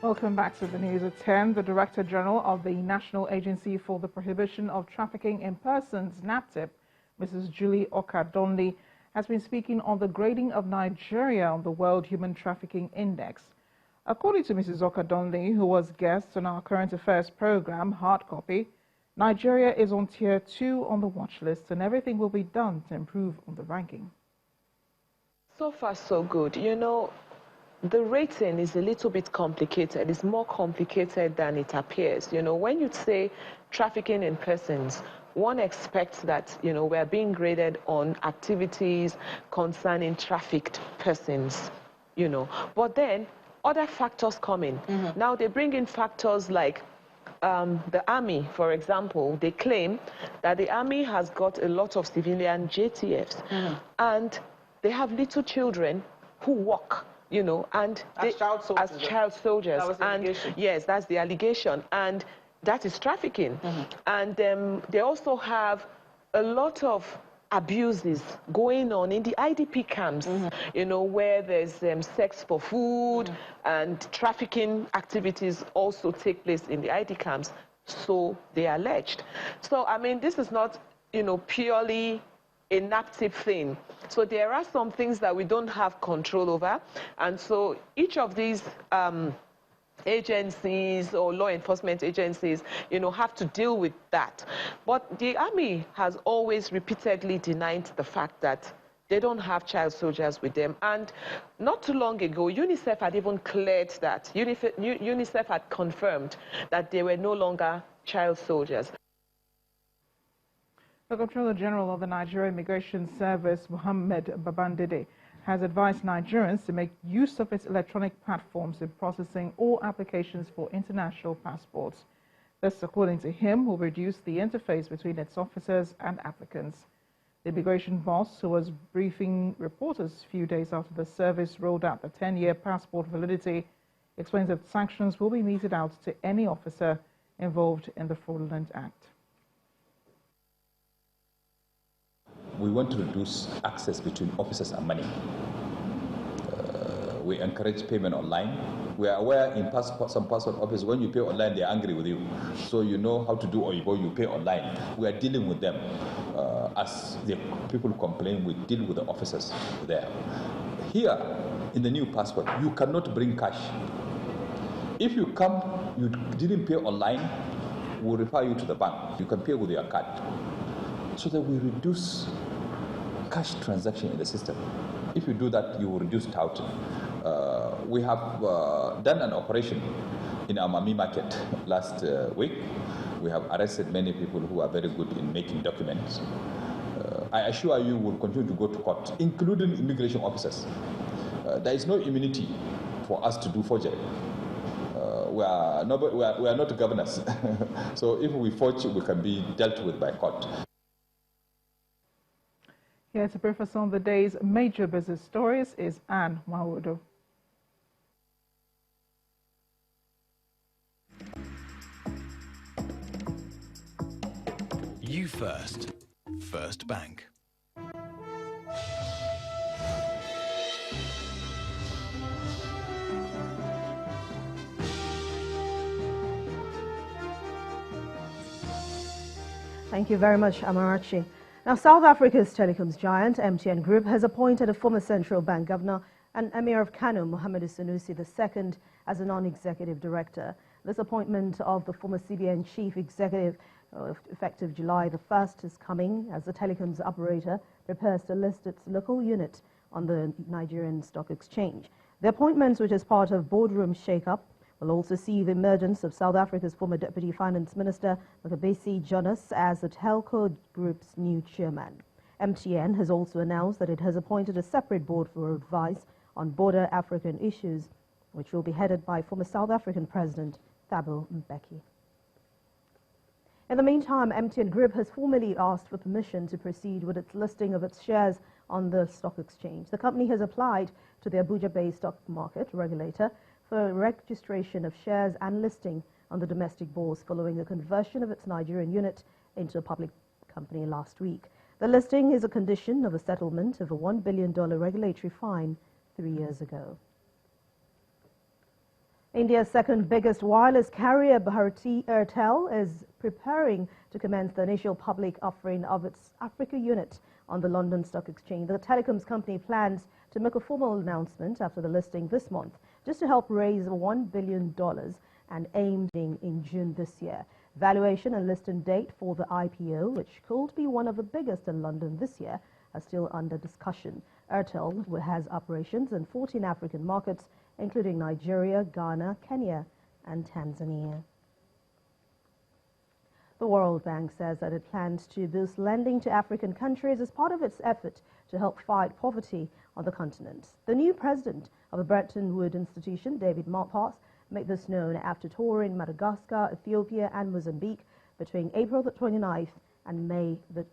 Welcome back to the news at 10. The Director General of the National Agency for the Prohibition of Trafficking in Persons, NAPTIP, Mrs. Julie Okadonli, has been speaking on the grading of Nigeria on the World Human Trafficking Index. According to Mrs. Okadonli, who was guest on our current affairs program, Hard Copy, Nigeria is on tier 2 on the watch list and everything will be done to improve on the ranking. So far, so good. You know, the rating is a little bit complicated. It's more complicated than it appears. You know, when you say trafficking in persons, one expects that, you know, we're being graded on activities concerning trafficked persons, you know. But then other factors come in. Now they bring in factors like the army, for example. They claim that the army has got a lot of civilian JTFs and they have little children who work, you know, and as child soldiers. And yes, that's the allegation, and that is trafficking. And they also have a lot of abuses going on in the IDP camps, you know, where there's sex for food and trafficking activities also take place in the ID camps, so they are alleged. So, I mean, this is not, you know, purely a NAPTIP thing. So there are some things that we don't have control over, and so each of these agencies or law enforcement agencies, you know, have to deal with that. But the army has always repeatedly denied the fact that they don't have child soldiers with them. And not too long ago, UNICEF had even cleared that. UNICEF had confirmed that they were no longer child soldiers. The Comptroller General of the Nigerian Immigration Service, Mohammed Babandide, has advised Nigerians to make use of its electronic platforms in processing all applications for international passports. This, according to him, will reduce the interface between its officers and applicants. The immigration boss, who was briefing reporters a few days after the service rolled out the 10-year passport validity, explains that sanctions will be meted out to any officer involved in the fraudulent act. We want to reduce access between officers and money. We encourage payment online. We are aware in some passport office, when you pay online, they are angry with you. So you know how to do Oyibo, you pay online. We are dealing with them. As the people complain, we deal with the officers there. Here, in the new passport, you cannot bring cash. If you come, you didn't pay online, we'll refer you to the bank. You can pay with your card. So that we reduce cash transaction in the system. If you do that, you will reduce touting. We have done an operation in Amami market last week. We have arrested many people who are very good in making documents. I assure you we'll continue to go to court, including immigration officers. There is no immunity for us to do forgery. We are not governors. So if we forge, we can be dealt with by court. Here to brief us on the day's major business stories is Anne Mawudo. You First. First Bank. Thank you very much, Amarachi. Now, South Africa's telecoms giant, MTN Group, has appointed a former central bank governor and Emir of Kano, Mohammed Sanusi II, as a non-executive director. This appointment of the former CBN chief executive, effective July the 1st, is coming as the telecoms operator prepares to list its local unit on the Nigerian Stock Exchange. The appointment, which is part of boardroom shake-up, will also see the emergence of South Africa's former Deputy Finance Minister, Mcebisi Jonas, as the Telco Group's new chairman. MTN has also announced that it has appointed a separate board for advice on border African issues, which will be headed by former South African President Thabo Mbeki. In the meantime, MTN Group has formally asked for permission to proceed with its listing of its shares on the stock exchange. The company has applied to the Abuja-based stock market regulator for registration of shares and listing on the domestic bourse following the conversion of its Nigerian unit into a public company last week. The listing is a condition of a settlement of a $1 billion regulatory fine 3 years ago. India's second biggest wireless carrier, Bharti Airtel, is preparing to commence the initial public offering of its Africa unit on the London Stock Exchange. The telecoms company plans to make a formal announcement after the listing this month, just to help raise $1 billion and aimed in June this year. Valuation and listing date for the IPO, which could be one of the biggest in London this year, are still under discussion. Airtel has operations in 14 African markets, including Nigeria, Ghana, Kenya, and Tanzania. The World Bank says that it plans to boost lending to African countries as part of its effort to help fight poverty on the continent. The new president of the Bretton Woods Institution, David Malpass, made this known after touring Madagascar, Ethiopia, and Mozambique between April the 29th and May the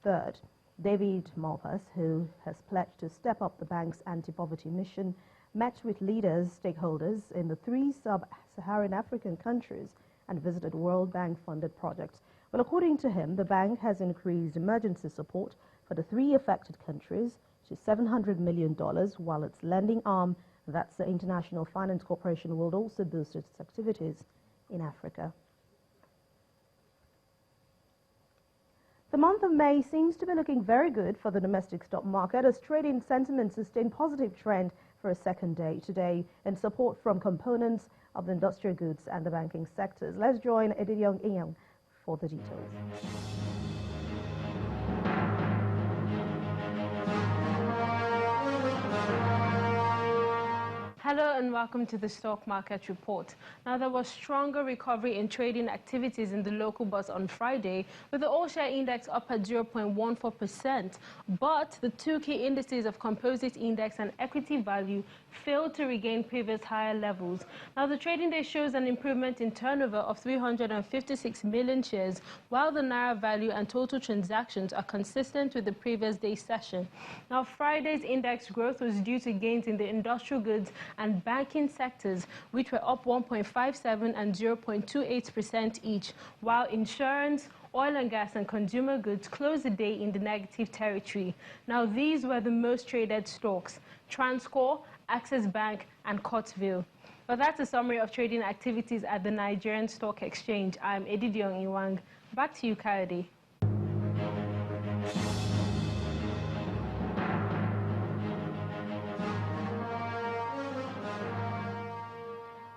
3rd. David Malpass, who has pledged to step up the bank's anti-poverty mission, met with stakeholders in the 3 sub-Saharan African countries and visited World Bank-funded projects. Well, according to him, the bank has increased emergency support for the 3 affected countries to $700 million, while its lending arm, that's the International Finance Corporation, will also boost its activities in Africa. The month of May seems to be looking very good for the domestic stock market as trading sentiment sustained positive trend for a second day today in support from components of the industrial goods and the banking sectors. Let's join Edidiong Inyang for the details. Hello and welcome to the Stock Market Report. Now, there was stronger recovery in trading activities in the local bus on Friday, with the all-share index up at 0.14%, but the 2 key indices of composite index and equity value failed to regain previous higher levels. Now, the trading day shows an improvement in turnover of 356 million shares, while the Naira value and total transactions are consistent with the previous day's session. Now, Friday's index growth was due to gains in the industrial goods and banking sectors, which were up 1.57 and 0.28% each, while insurance, oil and gas and consumer goods closed the day in the negative territory. Now, these were the most traded stocks: Transcorp, Access Bank and Courtville. Well, that's a summary of trading activities at the Nigerian Stock Exchange. I'm Edidiong Iwang. Back to you, Kayode.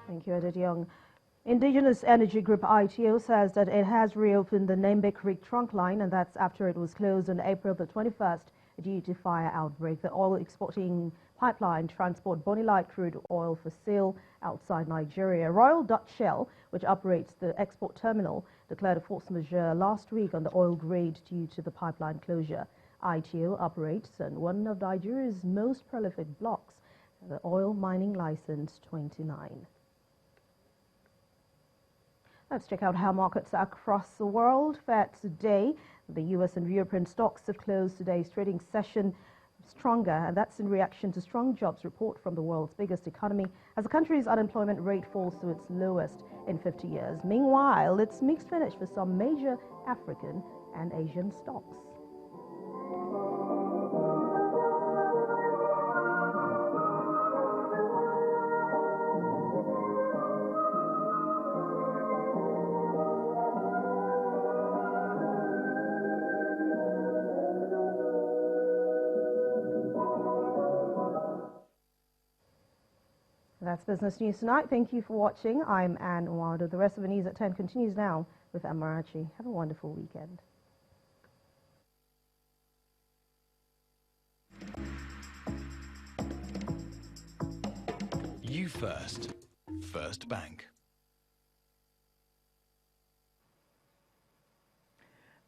Thank you, Edidiong. Indigenous Energy Group ITO says that it has reopened the Nembe Creek trunk line, and that's after it was closed on April the 21st due to fire outbreak. The oil exporting pipeline transport Bonilite crude oil for sale outside Nigeria. Royal Dutch Shell, which operates the export terminal, declared a force majeure last week on the oil grade due to the pipeline closure. ITO operates on one of Nigeria's most prolific blocks, the Oil Mining License 29. Let's check out how markets across the world fared today. The U.S. and European stocks have closed today's trading session stronger, and that's in reaction to strong jobs report from the world's biggest economy as the country's unemployment rate falls to its lowest in 50 years. Meanwhile, it's mixed finish for some major African and Asian stocks. That's Business News Tonight. Thank you for watching. I'm Anne Nwado. The rest of the news at 10 continues now with Amarachi. Have a wonderful weekend. You first. First Bank.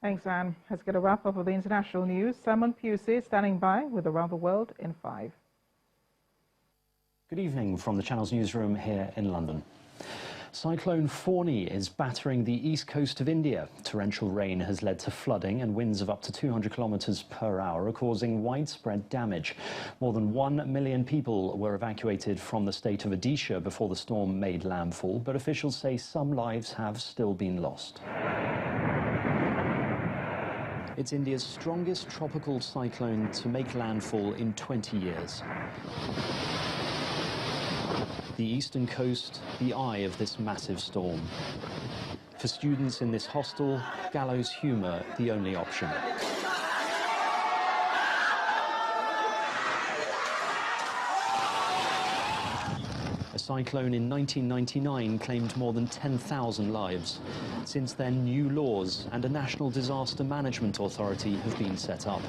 Thanks, Anne. Let's get a wrap-up of the international news. Simon Pusey standing by with Around the World in 5. Good evening from the Channel's newsroom here in London. Cyclone Fani is battering the east coast of India. Torrential rain has led to flooding, and winds of up to 200 kilometers per hour are causing widespread damage. More than 1 million people were evacuated from the state of Odisha before the storm made landfall, but officials say some lives have still been lost. It's India's strongest tropical cyclone to make landfall in 20 years. the eastern coast the eye of this massive storm. For students in this hostel, gallows humour the only option. A cyclone in 1999 claimed more than 10,000 lives. Since then, new laws and a national disaster management authority have been set up.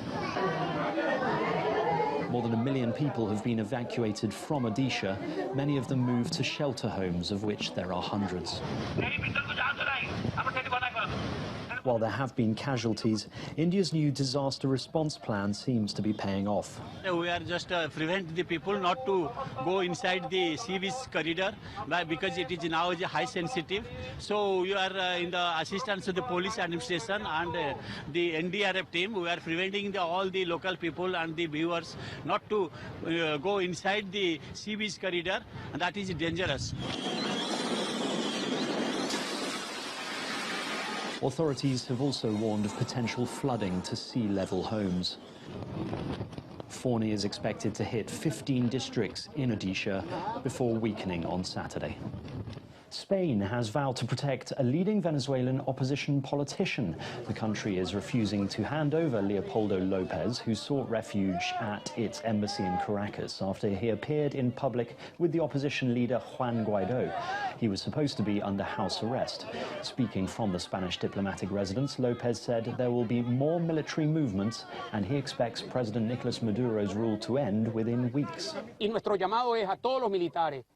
More than 1 million people have been evacuated from Odisha, many of them moved to shelter homes, of which there are hundreds. While there have been casualties, India's new disaster response plan seems to be paying off. We are just prevent the people not to go inside the sea beach corridor because it is now high sensitive. So we are in the assistance of the police administration and the NDRF team. We are preventing all the local people and the viewers not to go inside the sea beach corridor, and that is dangerous. Authorities have also warned of potential flooding to sea-level homes. Fani is expected to hit 15 districts in Odisha before weakening on Saturday. Spain has vowed to protect a leading Venezuelan opposition politician. The country is refusing to hand over Leopoldo Lopez, who sought refuge at its embassy in Caracas after he appeared in public with the opposition leader Juan Guaido. He was supposed to be under house arrest. Speaking from the Spanish diplomatic residence, Lopez said there will be more military movements and he expects President Nicolas Maduro's rule to end within weeks.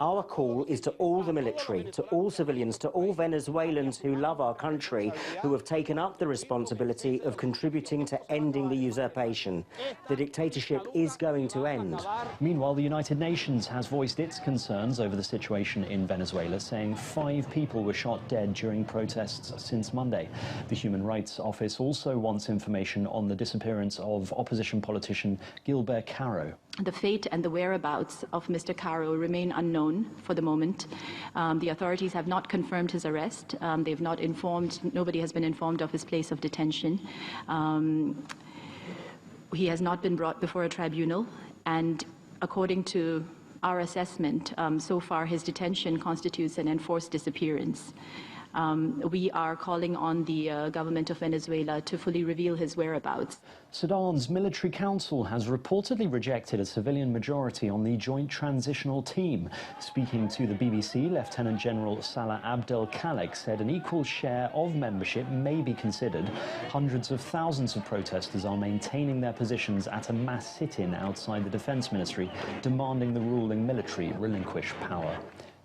Our call is to all the military, to all civilians, to all Venezuelans who love our country, who have taken up the responsibility of contributing to ending the usurpation. The dictatorship is going to end. Meanwhile, the United Nations has voiced its concerns over the situation in Venezuela, saying 5 people were shot dead during protests since Monday. The Human Rights Office also wants information on the disappearance of opposition politician Gilbert Caro. The fate and the whereabouts of Mr. Caro remain unknown for the moment. The authorities have not confirmed his arrest. They've not informed, nobody has been informed of his place of detention. He has not been brought before a tribunal, and according to our assessment, so far his detention constitutes an enforced disappearance. We are calling on the government of Venezuela to fully reveal his whereabouts. Sudan's military council has reportedly rejected a civilian majority on the Joint Transitional Team. Speaking to the BBC, Lieutenant General Salah Abdel Khalek said an equal share of membership may be considered. Hundreds of thousands of protesters are maintaining their positions at a mass sit-in outside the Defence Ministry, demanding the ruling military relinquish power.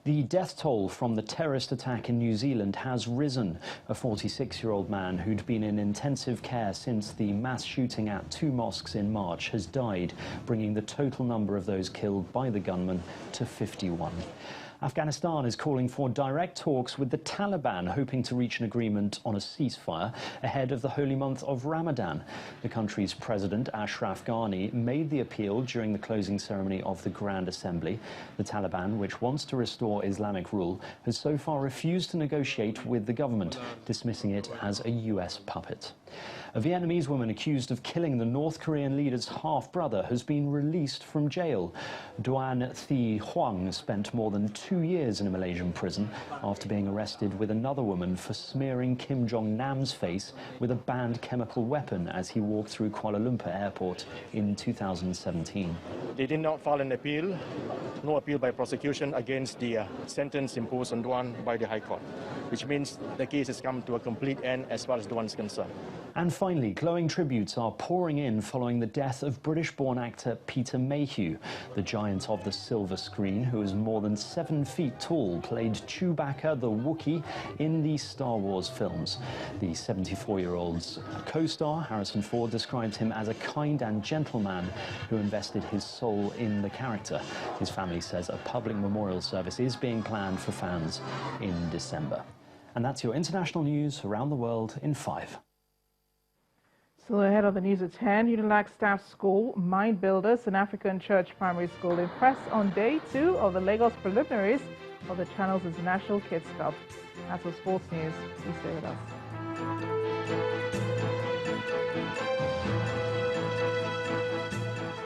The death toll from the terrorist attack in New Zealand has risen. A 46-year-old man who'd been in intensive care since the mass shooting at 2 mosques in March has died, bringing the total number of those killed by the gunman to 51. Afghanistan is calling for direct talks with the Taliban, hoping to reach an agreement on a ceasefire ahead of the holy month of Ramadan. The country's president, Ashraf Ghani, made the appeal during the closing ceremony of the Grand Assembly. The Taliban, which wants to restore Islamic rule, has so far refused to negotiate with the government, dismissing it as a US puppet. A Vietnamese woman accused of killing the North Korean leader's half-brother has been released from jail. Duan Thi Huang spent more than 2 years in a Malaysian prison after being arrested with another woman for smearing Kim Jong-nam's face with a banned chemical weapon as he walked through Kuala Lumpur airport in 2017. They did not file an appeal, no appeal by prosecution against the sentence imposed on Duan by the High Court, which means the case has come to a complete end as far as Duan is concerned. And finally, glowing tributes are pouring in following the death of British-born actor Peter Mayhew. The giant of the silver screen, who is more than 7 feet tall, played Chewbacca the Wookiee in the Star Wars films. The 74-year-old's co-star, Harrison Ford, described him as a kind and gentle man who invested his soul in the character. His family says a public memorial service is being planned for fans in December. And that's your international news around the world in 5. Still ahead of the news at 10, Unilag Staff School, Mind Builders, and African Church Primary School impressed on day 2 of the Lagos preliminaries of the Channel's International Kids Cup. That's for sports news. Please stay with us.